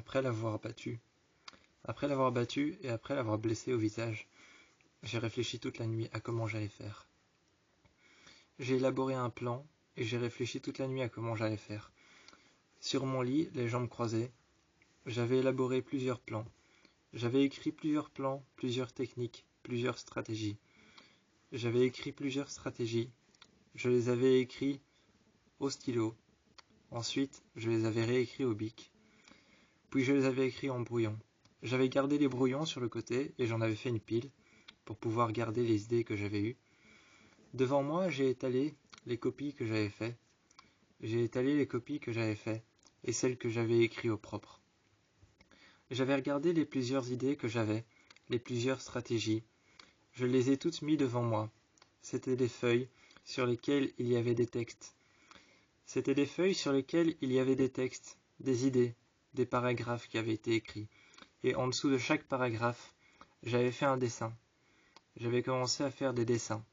après l'avoir battu. Après l'avoir battu et après l'avoir blessé au visage, j'ai réfléchi toute la nuit à comment j'allais faire. J'ai élaboré un plan et j'ai réfléchi toute la nuit à comment j'allais faire. Sur mon lit, les jambes croisées, j'avais élaboré plusieurs plans. J'avais écrit plusieurs plans, plusieurs techniques, plusieurs stratégies. J'avais écrit plusieurs stratégies. Je les avais écrits au stylo. Ensuite, je les avais réécrits au bic. Puis je les avais écrits en brouillon. J'avais gardé les brouillons sur le côté et j'en avais fait une pile pour pouvoir garder les idées que j'avais eues. Devant moi, j'ai étalé les copies que j'avais faites. J'ai étalé les copies que j'avais faites et celles que j'avais écrites au propre. J'avais regardé les plusieurs idées que j'avais, les plusieurs stratégies. Je les ai toutes mises devant moi. C'étaient des feuilles sur lesquelles il y avait des textes. C'étaient des feuilles sur lesquelles il y avait des textes, des idées, des paragraphes qui avaient été écrits. Et en dessous de chaque paragraphe, j'avais fait un dessin. J'avais commencé à faire des dessins,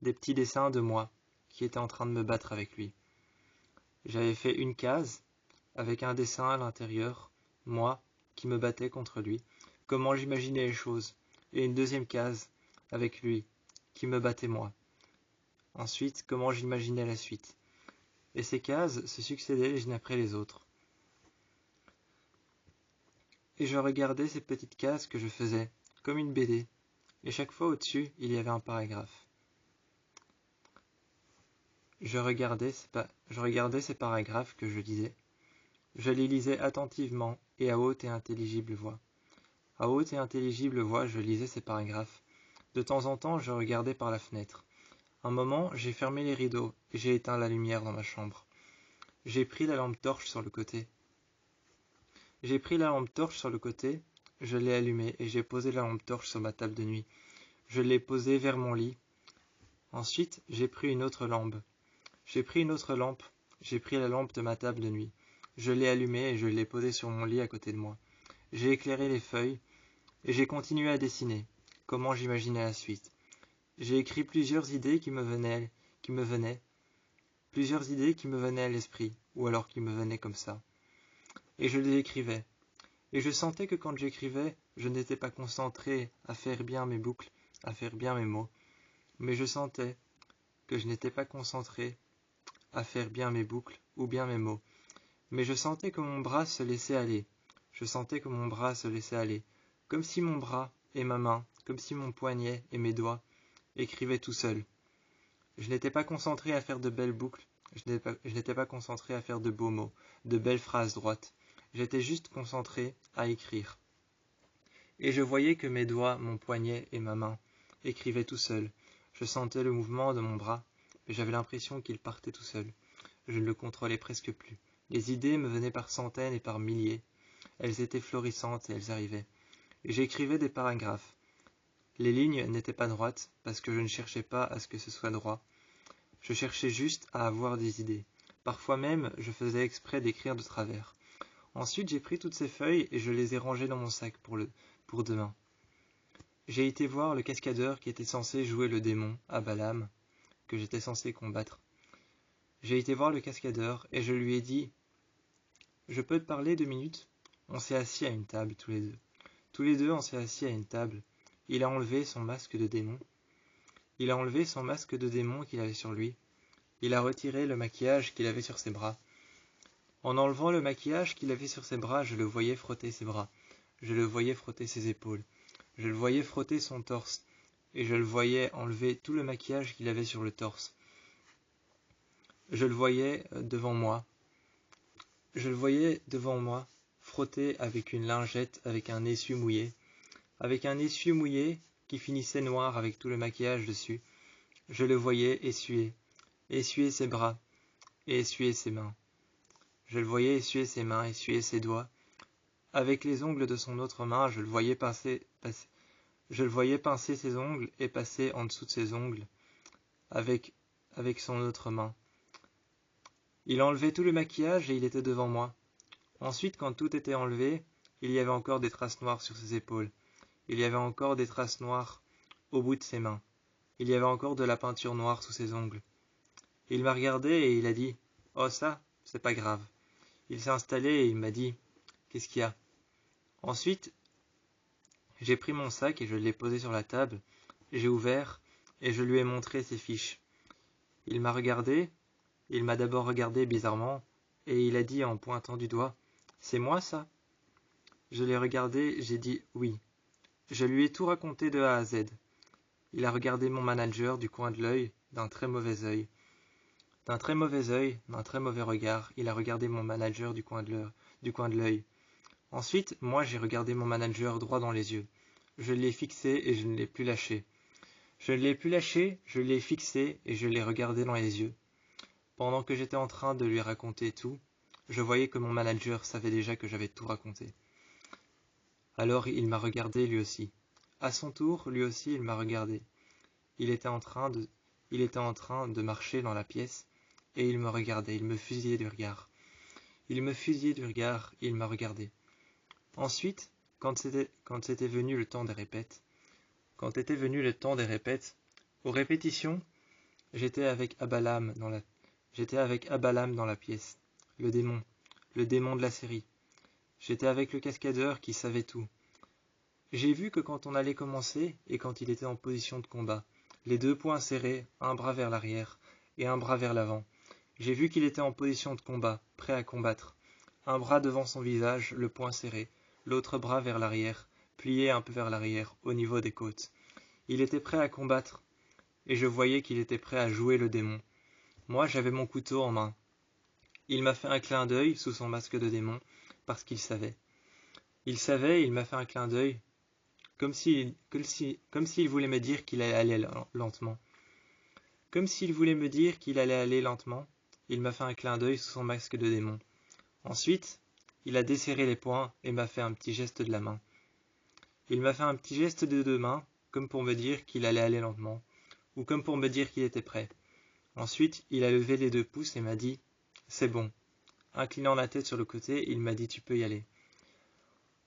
des petits dessins de moi qui était en train de me battre avec lui. J'avais fait une case avec un dessin à l'intérieur, moi qui me battais contre lui, comment j'imaginais les choses, et une deuxième case avec lui qui me battait moi. Ensuite, comment j'imaginais la suite. Et ces cases se succédaient les unes après les autres. Et je regardais ces petites cases que je faisais, comme une BD, et chaque fois au-dessus, il y avait un paragraphe. Je regardais ces paragraphes que je lisais. Je les lisais attentivement et à haute et intelligible voix. À haute et intelligible voix, je lisais ces paragraphes. De temps en temps, je regardais par la fenêtre. Un moment, j'ai fermé les rideaux et j'ai éteint la lumière dans ma chambre. J'ai pris la lampe torche sur le côté. Je l'ai allumée et j'ai posé la lampe torche sur ma table de nuit. Je l'ai posée vers mon lit. Ensuite, j'ai pris une autre lampe. J'ai pris la lampe de ma table de nuit. Je l'ai allumée et je l'ai posée sur mon lit à côté de moi. J'ai éclairé les feuilles et j'ai continué à dessiner, comment j'imaginais la suite. J'ai écrit plusieurs idées qui me venaient, plusieurs idées qui me venaient à l'esprit, ou alors qui me venaient comme ça. Et je les écrivais. Et je sentais que quand j'écrivais, je n'étais pas concentré à faire bien mes boucles, à faire bien mes mots, mais je sentais que je n'étais pas concentré à faire bien mes boucles ou bien mes mots, mais je sentais que mon bras se laissait aller. Comme si mon bras et ma main, comme si mon poignet et mes doigts écrivaient tout seuls. Je n'étais pas concentré à faire de belles boucles, je n'étais pas concentré à faire de beaux mots, de belles phrases droites. J'étais juste concentré à écrire. Et je voyais que mes doigts, mon poignet et ma main écrivaient tout seuls. Je sentais le mouvement de mon bras, mais j'avais l'impression qu'il partait tout seul. Je ne le contrôlais presque plus. Les idées me venaient par centaines et par milliers. Elles étaient florissantes et elles arrivaient. Et j'écrivais des paragraphes. Les lignes n'étaient pas droites, parce que je ne cherchais pas à ce que ce soit droit. Je cherchais juste à avoir des idées. Parfois même, je faisais exprès d'écrire de travers. Ensuite, j'ai pris toutes ces feuilles et je les ai rangées dans mon sac pour demain. J'ai été voir le cascadeur qui était censé jouer le démon à Balaam, que j'étais censé combattre. J'ai été voir le cascadeur et je lui ai dit « Je peux te parler 2 minutes ?» On s'est assis à une table tous les deux. Tous les deux, on s'est assis à une table. Il a enlevé son masque de démon. Il a enlevé son masque de démon qu'il avait sur lui. Il a retiré le maquillage qu'il avait sur ses bras. En enlevant le maquillage qu'il avait sur ses bras, je le voyais frotter ses bras. Je le voyais frotter ses épaules. Je le voyais frotter son torse. Et je le voyais enlever tout le maquillage qu'il avait sur le torse. Je le voyais devant moi. Frotter avec une lingette, avec un essuie mouillé. Avec un essuie mouillé qui finissait noir avec tout le maquillage dessus. Je le voyais essuyer ses bras et essuyer ses mains. Je le voyais essuyer ses mains, essuyer ses doigts. Avec les ongles de son autre main, je le voyais pincer ses ongles et passer en dessous de ses ongles avec son autre main. Il enlevait tout le maquillage et il était devant moi. Ensuite, quand tout était enlevé, il y avait encore des traces noires sur ses épaules. Il y avait encore des traces noires au bout de ses mains. Il y avait encore de la peinture noire sous ses ongles. Il m'a regardé et il a dit « Oh ça, c'est pas grave ». Il s'est installé et il m'a dit Qu'est-ce qu'il y a? Ensuite, j'ai pris mon sac et je l'ai posé sur la table. J'ai ouvert et je lui ai montré ses fiches. Il m'a regardé, il m'a d'abord regardé bizarrement et il a dit en pointant du doigt: « C'est moi ça ?» Je l'ai regardé, j'ai dit oui. Je lui ai tout raconté de A à Z. Il a regardé mon manager du coin de l'œil, d'un très mauvais œil. D'un très mauvais œil, d'un très mauvais regard, il a regardé mon manager du coin de l'œil. Ensuite, moi j'ai regardé mon manager droit dans les yeux. Je l'ai fixé et je ne l'ai plus lâché. Je ne l'ai plus lâché, je l'ai fixé et je l'ai regardé dans les yeux. Pendant que j'étais en train de lui raconter tout, je voyais que mon manager savait déjà que j'avais tout raconté. Alors il m'a regardé lui aussi. À son tour, lui aussi il m'a regardé. Il était en train de marcher dans la pièce et il me regardait, il me fusillait du regard. Il me fusillait du regard, il m'a regardé. Ensuite, quand c'était venu le temps des répètes, aux répétitions, j'étais avec Abalam dans la pièce, le démon de la série. J'étais avec le cascadeur qui savait tout. J'ai vu que quand on allait commencer et quand il était en position de combat, les deux poings serrés, un bras vers l'arrière et un bras vers l'avant, j'ai vu qu'il était en position de combat, prêt à combattre. Un bras devant son visage, le poing serré, l'autre bras vers l'arrière, plié un peu vers l'arrière, au niveau des côtes. Il était prêt à combattre, et je voyais qu'il était prêt à jouer le démon. Moi, j'avais mon couteau en main. Il m'a fait un clin d'œil sous son masque de démon, parce qu'il savait. Il savait, il m'a fait un clin d'œil, comme s'il voulait me dire qu'il allait aller lentement. Comme s'il voulait me dire qu'il allait aller lentement, il m'a fait un clin d'œil sous son masque de démon. Ensuite, il a desserré les poings et m'a fait un petit geste de la main. Il m'a fait un petit geste de deux mains, comme pour me dire qu'il allait aller lentement, ou comme pour me dire qu'il était prêt. Ensuite, il a levé les deux pouces et m'a dit « C'est bon ». Inclinant la tête sur le côté, il m'a dit « Tu peux y aller ».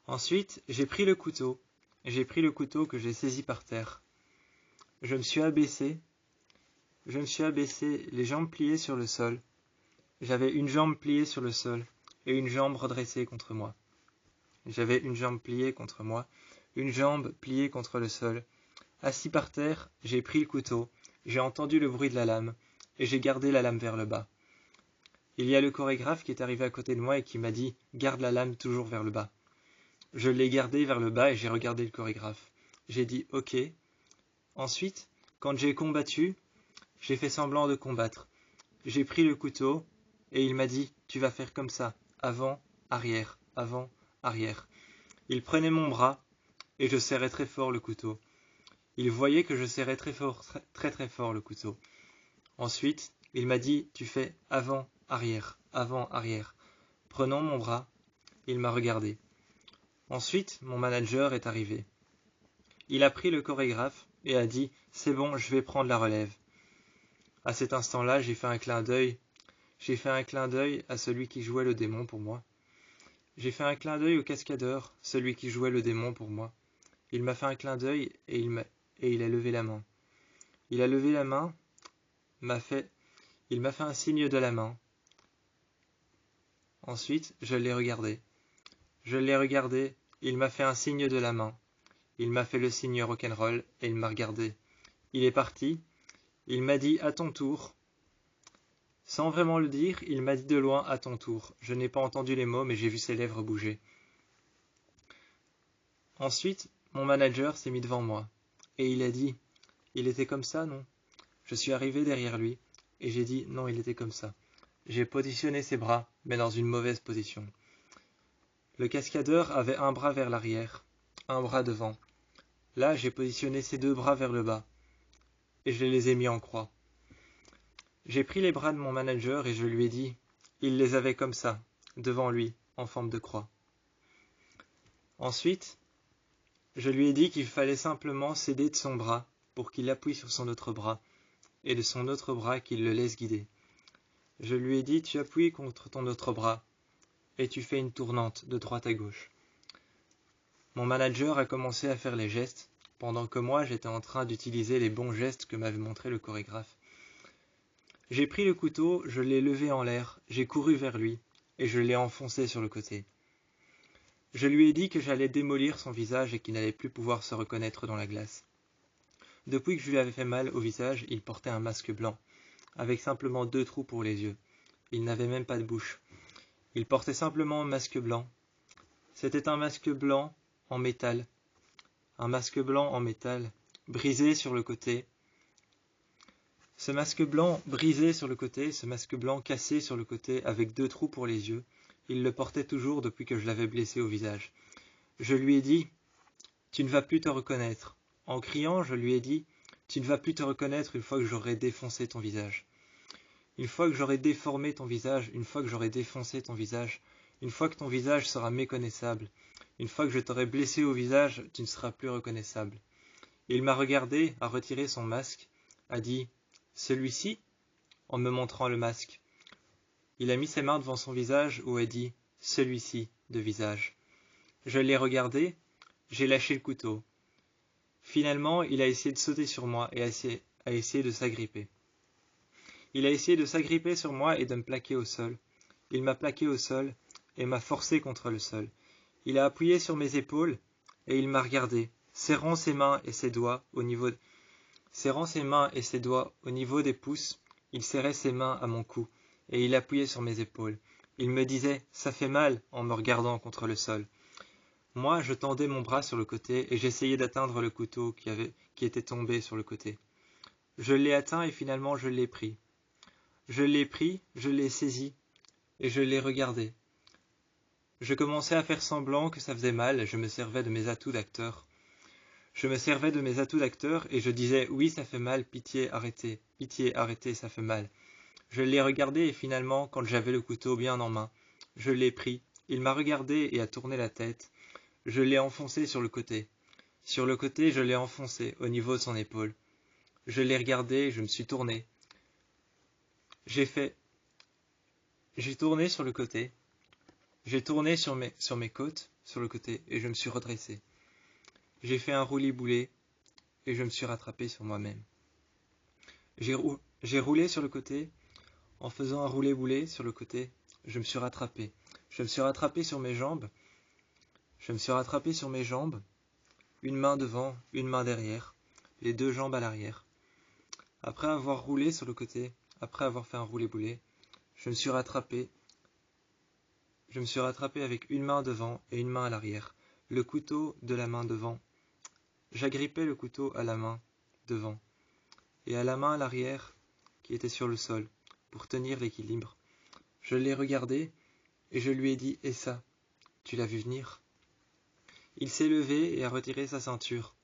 Ensuite, j'ai pris le couteau que j'ai saisi par terre. Je me suis abaissé, les jambes pliées sur le sol. J'avais une jambe pliée sur le sol et une jambe redressée contre moi. J'avais une jambe pliée contre moi, une jambe pliée contre le sol. Assis par terre, j'ai pris le couteau, j'ai entendu le bruit de la lame, et j'ai gardé la lame vers le bas. Il y a le chorégraphe qui est arrivé à côté de moi et qui m'a dit « Garde la lame toujours vers le bas ». Je l'ai gardée vers le bas et j'ai regardé le chorégraphe. J'ai dit « Ok ». Ensuite, quand j'ai combattu, j'ai fait semblant de combattre. J'ai pris le couteau et il m'a dit « Tu vas faire comme ça, avant, arrière, avant, arrière ». Il prenait mon bras et je serrais très fort le couteau. Il voyait que je serrais très fort le couteau. Ensuite, il m'a dit « Tu fais avant, arrière, avant, arrière ». Prenant mon bras, il m'a regardé. Ensuite, mon manager est arrivé. Il a pris le chorégraphe et a dit « C'est bon, je vais prendre la relève ». À cet instant-là, j'ai fait un clin d'œil. J'ai fait un clin d'œil à celui qui jouait le démon pour moi. J'ai fait un clin d'œil au cascadeur, celui qui jouait le démon pour moi. Il m'a fait un clin d'œil et il a levé la main. Il a levé la main, il m'a fait un signe de la main. Ensuite, je l'ai regardé. Il m'a fait un signe de la main. Il m'a fait le signe rock'n'roll et il m'a regardé. Il est parti. Il m'a dit à ton tour. Sans vraiment le dire, il m'a dit de loin à ton tour. Je n'ai pas entendu les mots, mais j'ai vu ses lèvres bouger. Ensuite, mon manager s'est mis devant moi. Et il a dit, il était comme ça, non? Je suis arrivé derrière lui, et j'ai dit, non, il était comme ça. J'ai positionné ses bras, mais dans une mauvaise position. Le cascadeur avait un bras vers l'arrière, un bras devant. Là, j'ai positionné ses deux bras vers le bas, et je les ai mis en croix. J'ai pris les bras de mon manager et je lui ai dit, il les avait comme ça, devant lui, en forme de croix. Ensuite, je lui ai dit qu'il fallait simplement s'aider de son bras pour qu'il appuie sur son autre bras, et de son autre bras qu'il le laisse guider. Je lui ai dit, tu appuies contre ton autre bras, et tu fais une tournante de droite à gauche. Mon manager a commencé à faire les gestes, pendant que moi j'étais en train d'utiliser les bons gestes que m'avait montré le chorégraphe. J'ai pris le couteau, je l'ai levé en l'air, j'ai couru vers lui, et je l'ai enfoncé sur le côté. Je lui ai dit que j'allais démolir son visage et qu'il n'allait plus pouvoir se reconnaître dans la glace. Depuis que je lui avais fait mal au visage, il portait un masque blanc, avec simplement 2 trous pour les yeux. Il n'avait même pas de bouche. Il portait simplement un masque blanc. C'était un masque blanc en métal. Un masque blanc en métal, brisé sur le côté. Ce masque blanc brisé sur le côté, ce masque blanc cassé sur le côté, avec 2 trous pour les yeux, il le portait toujours depuis que je l'avais blessé au visage. Je lui ai dit « Tu ne vas plus te reconnaître ». En criant, je lui ai dit « Tu ne vas plus te reconnaître une fois que j'aurai défoncé ton visage. Une fois que j'aurai déformé ton visage, une fois que j'aurai défoncé ton visage, une fois que ton visage sera méconnaissable, une fois que je t'aurai blessé au visage, tu ne seras plus reconnaissable. » Il m'a regardé, a retiré son masque, a dit « Celui-ci » en me montrant le masque. Il a mis ses mains devant son visage où a dit « Celui-ci » de visage. Je l'ai regardé, j'ai lâché le couteau. Finalement, il a essayé de sauter sur moi et a essayé de s'agripper. Il a essayé de s'agripper sur moi et de me plaquer au sol. Il m'a plaqué au sol et m'a forcé contre le sol. Il a appuyé sur mes épaules et il m'a regardé, serrant ses mains et ses doigts au niveau des pouces. Il serrait ses mains à mon cou et il appuyait sur mes épaules. Il me disait « Ça fait mal » en me regardant contre le sol. Moi, je tendais mon bras sur le côté et j'essayais d'atteindre le couteau qui était tombé sur le côté. Je l'ai atteint et finalement je l'ai pris. Je l'ai pris, je l'ai saisi et je l'ai regardé. Je commençais à faire semblant que ça faisait mal, je me servais de mes atouts d'acteur. Je me servais de mes atouts d'acteur et je disais « Oui, ça fait mal, pitié, arrêtez, ça fait mal ». Je l'ai regardé et finalement, quand j'avais le couteau bien en main, je l'ai pris. Il m'a regardé et a tourné la tête. Je l'ai enfoncé sur le côté. Sur le côté, je l'ai enfoncé au niveau de son épaule. Je l'ai regardé et je me suis tourné. J'ai tourné sur le côté. J'ai tourné sur mes côtes, sur le côté, et je me suis redressé. J'ai fait un roulis-boulé et je me suis rattrapé sur moi-même. J'ai roulé sur le côté. En faisant un roulé-boulé sur le côté, je me suis rattrapé. Je me suis rattrapé sur mes jambes. Une main devant, une main derrière, les 2 jambes à l'arrière. Après avoir roulé sur le côté, après avoir fait un roulé-boulé, je me suis rattrapé avec une main devant et une main à l'arrière, le couteau de la main devant. J'agrippais le couteau à la main devant et à la main à l'arrière qui était sur le sol pour tenir l'équilibre. Je l'ai regardé et je lui ai dit « Et ça, tu l'as vu venir ?» Il s'est levé et a retiré sa ceinture.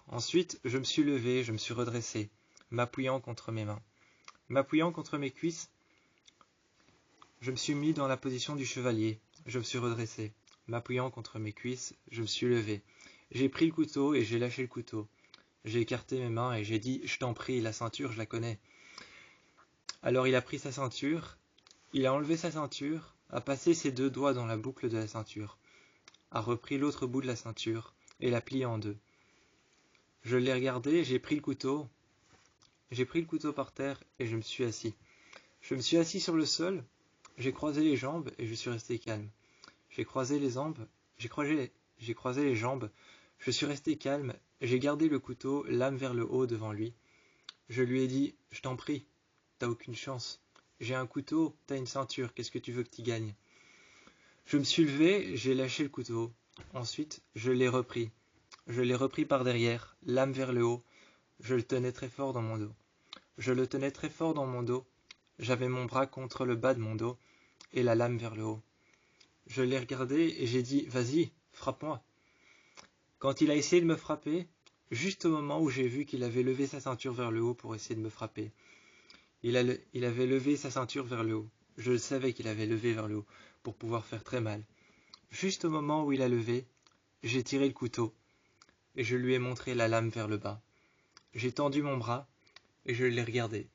Ensuite, je me suis levé, je me suis redressé, m'appuyant contre mes mains. M'appuyant contre mes cuisses, je me suis mis dans la position du chevalier. Je me suis redressé. M'appuyant contre mes cuisses, je me suis levé. J'ai pris le couteau et j'ai lâché le couteau. J'ai écarté mes mains et j'ai dit « Je t'en prie, la ceinture, je la connais ». Alors il a pris sa ceinture, il a enlevé sa ceinture, a passé ses 2 doigts dans la boucle de la ceinture, a repris l'autre bout de la ceinture et l'a plié en 2. Je l'ai regardé, j'ai pris le couteau par terre et je me suis assis. Je me suis assis sur le sol, j'ai croisé les jambes et je suis resté calme. J'ai croisé les jambes, je suis resté calme, j'ai gardé le couteau, lame vers le haut devant lui. Je lui ai dit « Je t'en prie, t'as aucune chance. J'ai un couteau, t'as une ceinture, qu'est-ce que tu veux que t'y gagnes ?» Je me suis levé, j'ai lâché le couteau. Ensuite, je l'ai repris. Je l'ai repris par derrière, lame vers le haut. Je le tenais très fort dans mon dos. J'avais mon bras contre le bas de mon dos et la lame vers le haut. Je l'ai regardé et j'ai dit « Vas-y, frappe-moi ». Quand il a essayé de me frapper, juste au moment où j'ai vu qu'il avait levé sa ceinture vers le haut pour essayer de me frapper, il avait levé sa ceinture vers le haut. Je le savais qu'il avait levé vers le haut pour pouvoir faire très mal. Juste au moment où il a levé, j'ai tiré le couteau et je lui ai montré la lame vers le bas. J'ai tendu mon bras et je l'ai regardé.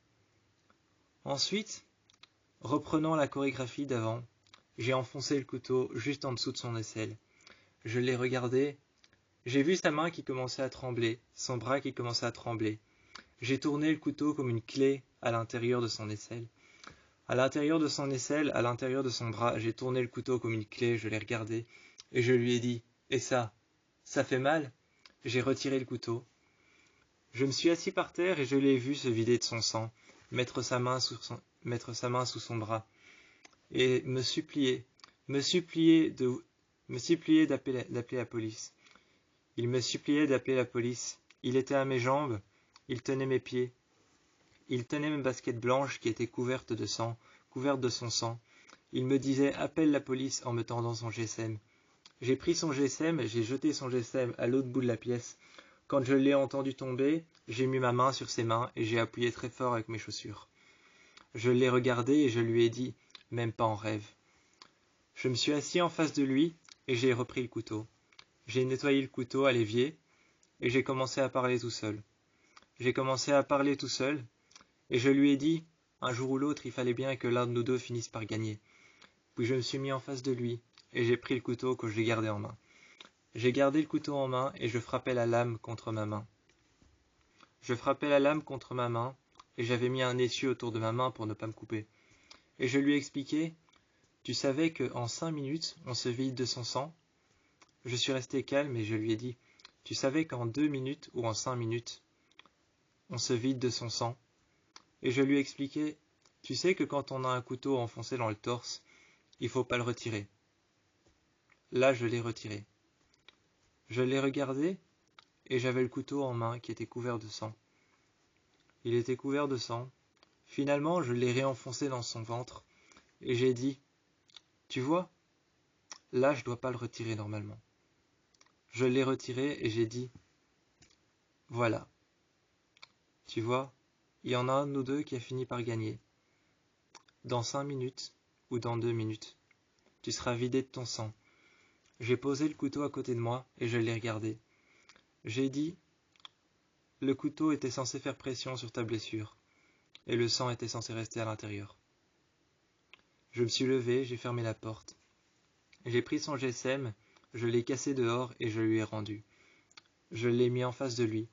Ensuite, reprenant la chorégraphie d'avant, j'ai enfoncé le couteau juste en dessous de son aisselle. Je l'ai regardé, j'ai vu sa main qui commençait à trembler, son bras qui commençait à trembler. J'ai tourné le couteau comme une clé à l'intérieur de son aisselle. À l'intérieur de son aisselle, à l'intérieur de son bras, j'ai tourné le couteau comme une clé, je l'ai regardé, et je lui ai dit « Et ça fait mal ?» J'ai retiré le couteau. Je me suis assis par terre et je l'ai vu se vider de son sang, mettre sa main sous son bras, et me supplier d'appeler la police. Il me suppliait d'appeler la police. Il était à mes jambes, il tenait mes pieds. Il tenait mes baskets blanches qui étaient couvertes de son sang. Il me disait « Appelle la police » en me tendant son GSM. J'ai pris son GSM, j'ai jeté son GSM à l'autre bout de la pièce. Quand je l'ai entendu tomber, j'ai mis ma main sur ses mains et j'ai appuyé très fort avec mes chaussures. Je l'ai regardé et je lui ai dit « Même pas en rêve ». Je me suis assis en face de lui et j'ai repris le couteau. J'ai nettoyé le couteau à l'évier et j'ai commencé à parler tout seul. Et je lui ai dit, un jour ou l'autre, il fallait bien que l'un de nous deux finisse par gagner. Puis je me suis mis en face de lui, et j'ai pris le couteau que j'ai gardé en main. J'ai gardé le couteau en main, et je frappais la lame contre ma main. Et j'avais mis un essieu autour de ma main pour ne pas me couper. Et je lui ai expliqué, tu savais qu'en 5 minutes, on se vide de son sang ? Je suis resté calme et je lui ai dit, tu savais qu'en 2 minutes ou en 5 minutes, on se vide de son sang ? Et je lui ai expliqué, tu sais que quand on a un couteau enfoncé dans le torse, il faut pas le retirer. Là, je l'ai retiré. Je l'ai regardé et j'avais le couteau en main qui était couvert de sang. Il était couvert de sang. Finalement, je l'ai réenfoncé dans son ventre et j'ai dit, tu vois, là, je dois pas le retirer normalement. Je l'ai retiré et j'ai dit, voilà, tu vois, il y en a un de nous deux qui a fini par gagner. Dans 5 minutes ou dans 2 minutes, tu seras vidé de ton sang. J'ai posé le couteau à côté de moi et je l'ai regardé. J'ai dit, le couteau était censé faire pression sur ta blessure et le sang était censé rester à l'intérieur. Je me suis levé, j'ai fermé la porte. J'ai pris son GSM, je l'ai cassé dehors et je lui ai rendu. Je l'ai mis en face de lui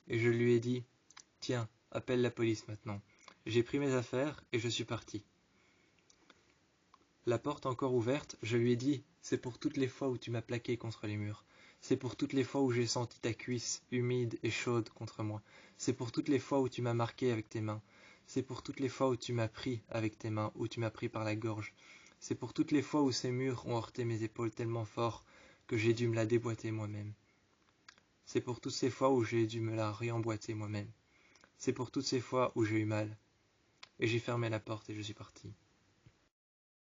et je lui ai dit, tiens, appelle la police maintenant. J'ai pris mes affaires et je suis parti. La porte encore ouverte, je lui ai dit, c'est pour toutes les fois où tu m'as plaqué contre les murs. C'est pour toutes les fois où j'ai senti ta cuisse humide et chaude contre moi. C'est pour toutes les fois où tu m'as marqué avec tes mains. C'est pour toutes les fois où tu m'as pris avec tes mains, où tu m'as pris par la gorge. C'est pour toutes les fois où ces murs ont heurté mes épaules tellement fort que j'ai dû me la déboîter moi-même. C'est pour toutes ces fois où j'ai dû me la réemboîter moi-même. C'est pour toutes ces fois où j'ai eu mal. Et j'ai fermé la porte et je suis parti.